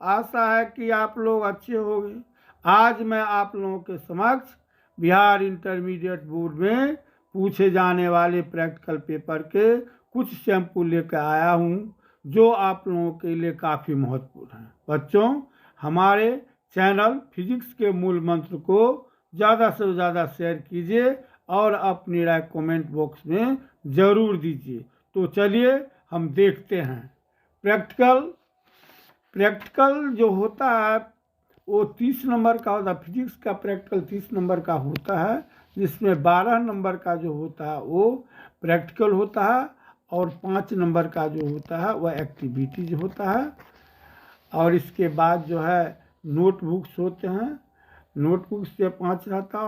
आशा है कि आप लोग अच्छे होंगे। आज मैं आप लोगों के समक्ष बिहार इंटरमीडिएट बोर्ड में पूछे जाने वाले प्रैक्टिकल पेपर के कुछ सैंपल लेकर आया हूँ जो आप लोगों के लिए काफ़ी महत्वपूर्ण है। बच्चों, हमारे चैनल फिजिक्स के मूल मंत्र को ज़्यादा से ज़्यादा शेयर कीजिए और अपनी राय कमेंट बॉक्स में ज़रूर दीजिए। तो चलिए हम देखते हैं। प्रैक्टिकल जो होता है वो 30 नंबर का होता है। फिजिक्स का प्रैक्टिकल 30 नंबर का होता है, जिसमें 12 नंबर का जो होता है वो प्रैक्टिकल होता है और 5 नंबर का जो होता है वह एक्टिविटीज होता है। और इसके बाद जो है नोटबुक्स होते हैं, नोटबुक से 5 रहता है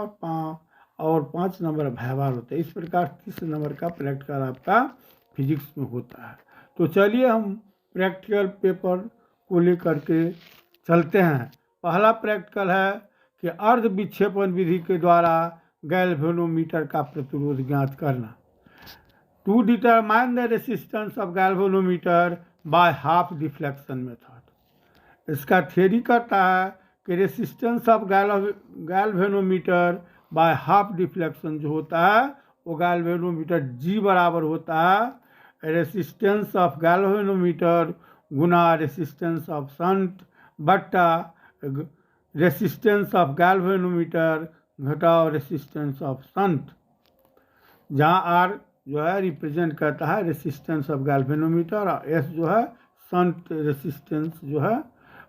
और 5 नंबर व्यवहार होता है। इस प्रकार 30 नंबर का प्रैक्टिकल आपका फिजिक्स में होता है। तो चलिए हम प्रैक्टिकल पेपर को लेकर के चलते हैं। पहला प्रैक्टिकल है कि अर्ध विक्षेपण विधि के द्वारा गैल्वेनोमीटर का प्रतिरोध ज्ञात करना। To determine the resistance of galvanometer by half deflection method. इसका थ्योरी करता है कि resistance of galvanometer by half deflection जो होता है वो गैल्वेनोमीटर जी बराबर होता है रेसिस्टेंस ऑफ गैल्वेनोमीटर गुना रेसिस्टेंस ऑफ शंट बट्टा रेसिस्टेंस ऑफ गैल्वेनोमीटर घटाओ रेसिस्टेंस ऑफ शंट, जहाँ आर जो है रिप्रेजेंट करता है रेसिस्टेंस ऑफ गैल्वेनोमीटर और एस जो है शंट रेसिस्टेंस जो है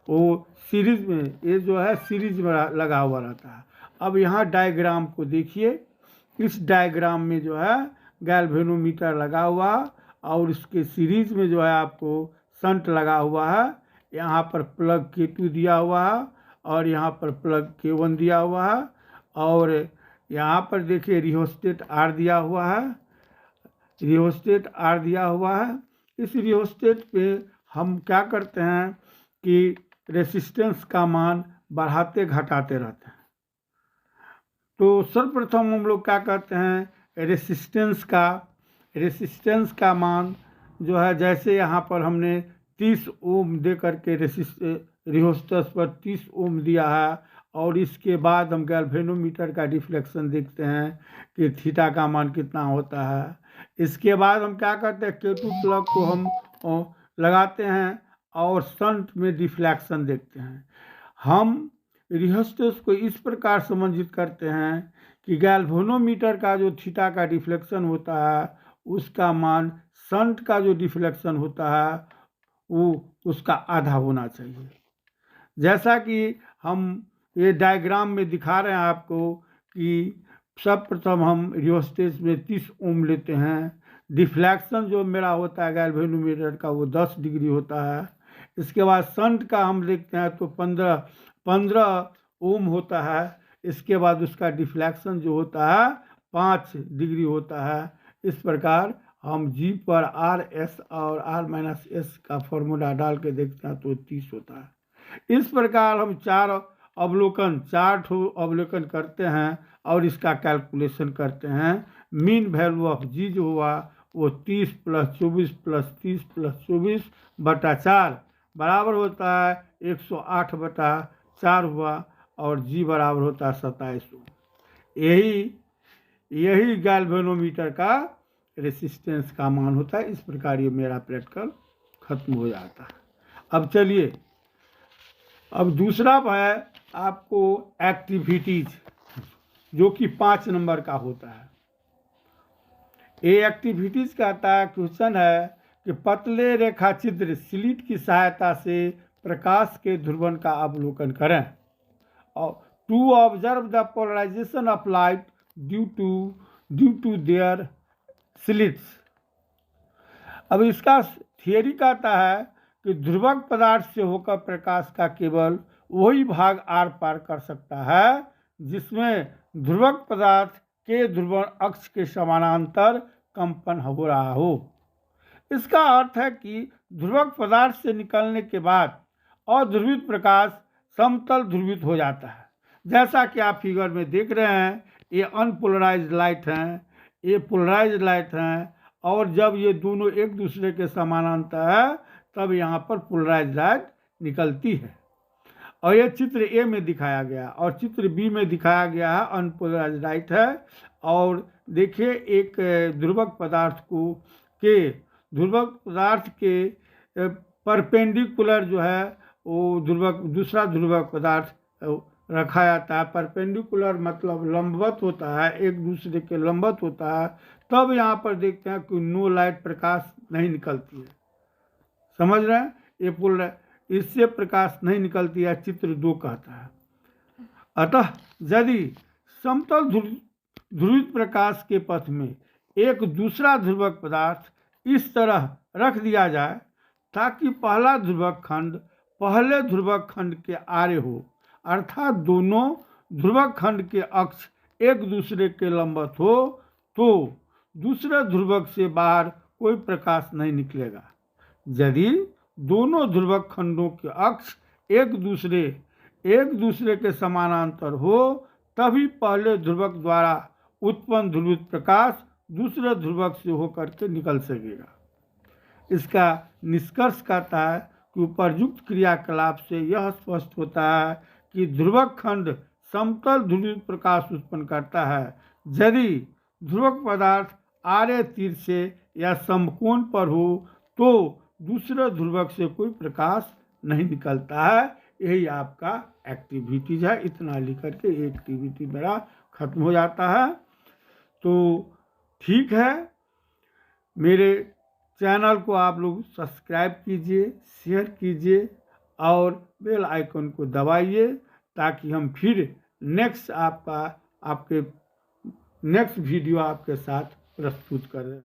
वो सीरीज में, ये जो है सीरीज में लगा हुआ रहता है। अब यहाँ डायग्राम को देखिए। इस डायग्राम में जो है गैल्वेनोमीटर लगा हुआ और इसके सीरीज में जो है आपको शंट लगा हुआ है। यहाँ पर प्लग K2 दिया हुआ है और यहाँ पर प्लग K1 दिया हुआ है और यहाँ पर देखिए रियोस्टेट R दिया हुआ है, रियोस्टेट R दिया हुआ है। इस रियोस्टेट पे हम क्या करते हैं कि रेसिस्टेंस का मान बढ़ाते घटाते रहते हैं। तो सर्वप्रथम हम लोग क्या करते हैं, रेसिस्टेंस का मान जो है, जैसे यहाँ पर हमने 30 ओम दे करके रियोस्टेट पर 30 ओम दिया है और इसके बाद हम गैल्वेनोमीटर का डिफ्लेक्शन देखते हैं कि थीटा का मान कितना होता है। इसके बाद हम क्या करते हैं, K2 प्लग को हम लगाते हैं और शंट में डिफ्लेक्शन देखते हैं। हम रियोस्टेट को इस प्रकार संबंधित करते हैं कि गैल्वेनोमीटर का जो थीटा का डिफ्लेक्शन होता है उसका मान शंट का जो डिफ्लेक्शन होता है वो उसका आधा होना चाहिए। जैसा कि हम ये डायग्राम में दिखा रहे हैं आपको कि सर्वप्रथम हम रियोस्टेट में 30 ओम लेते हैं। डिफ्लेक्शन जो मेरा होता है गैल्वेनोमीटर का वो 10 डिग्री होता है। इसके बाद शंट का हम देखते हैं तो 15 ओम होता है। इसके बाद उसका डिफ्लेक्शन जो होता है 5 डिग्री होता है। इस प्रकार हम जी पर आर एस और आर माइनस एस का फॉर्मूला डाल के देखते हैं तो 30 होता है। इस प्रकार हम 4 अवलोकन करते हैं और इसका कैलकुलेशन करते हैं। मीन वैल्यू ऑफ जी जो हुआ वो 30 + 24 + 30 + 24 बटा 4 बराबर होता है 108 बटा 4 हुआ और जी बराबर होता है 27 ओम। यही गैल्वेनोमीटर का रेसिस्टेंस का मान होता है। इस प्रकार ये मेरा प्रैक्टिकल खत्म हो जाता है। अब चलिए, अब दूसरा है आपको एक्टिविटीज जो कि 5 नंबर का होता है। ये एक्टिविटीज कहता है, क्वेश्चन है कि पतले रेखा चित्र स्लिट की सहायता से प्रकाश के ध्रुवण का अवलोकन करें और to observe the polarisation of light due to their slits. अब इसका थियरी कहता है कि ध्रुवक पदार्थ से होकर प्रकाश का केवल वही भाग आर पार कर सकता है जिसमें ध्रुवक पदार्थ के ध्रुवण अक्ष के समानांतर कंपन हो रहा हो। इसका अर्थ है कि ध्रुवक पदार्थ से निकलने के बाद अध्रुवित प्रकाश समतल ध्रुवित हो जाता है। जैसा कि आप फिगर में देख रहे हैं, ये अनपोलराइज्ड लाइट हैं, ये पोलराइज्ड लाइट हैं और जब ये दोनों एक दूसरे के समानांतर है तब यहाँ पर पोलराइज्ड लाइट निकलती है। और ये चित्र ए में दिखाया गया और चित्र बी में दिखाया गया है अनपोलराइज्ड लाइट है। और देखिए एक ध्रुवक पदार्थ को के ध्रुवक पदार्थ के परपेंडिकुलर जो है वो दूसरा ध्रुवक पदार्थ रखा जाता है। परपेंडिकुलर मतलब लंबवत होता है, एक दूसरे के लंबवत होता है, तब यहाँ पर देखते हैं कि नो लाइट, प्रकाश नहीं निकलती है। समझ रहे हैं? ये पोलर इससे प्रकाश नहीं निकलती है, चित्र 2 कहता है। अतः यदि समतल ध्रुवित प्रकाश के पथ में एक दूसरा ध्रुवक पदार्थ इस तरह रख दिया जाए ताकि पहला ध्रुवक खंड पहले ध्रुवक खंड के आरे हो, अर्थात दोनों ध्रुवक खंड के अक्ष एक दूसरे के लंबवत हो, तो दूसरे ध्रुवक से बाहर कोई प्रकाश नहीं निकलेगा। यदि दोनों ध्रुवक खंडों के अक्ष एक दूसरे के समानांतर हो, तभी पहले ध्रुवक द्वारा उत्पन्न ध्रुवित प्रकाश दूसरे ध्रुवक से होकर के निकल सकेगा। इसका निष्कर्ष कहता है कि उपर्युक्त क्रियाकलाप से यह स्पष्ट होता है कि ध्रुवक खंड समतल ध्रुवित प्रकाश उत्पन्न करता है यदि ध्रुवक पदार्थ आरे तीर से या समकोण पर हो, तो दूसरे ध्रुवक से कोई प्रकाश नहीं निकलता है। यही आपका एक्टिविटीज है। इतना लिख करके एक्टिविटी मेरा खत्म हो जाता है। तो ठीक है, मेरे चैनल को आप लोग सब्सक्राइब कीजिए, शेयर कीजिए और बेल आइकन को दबाइए ताकि हम फिर नेक्स्ट वीडियो आपके साथ प्रस्तुत करें।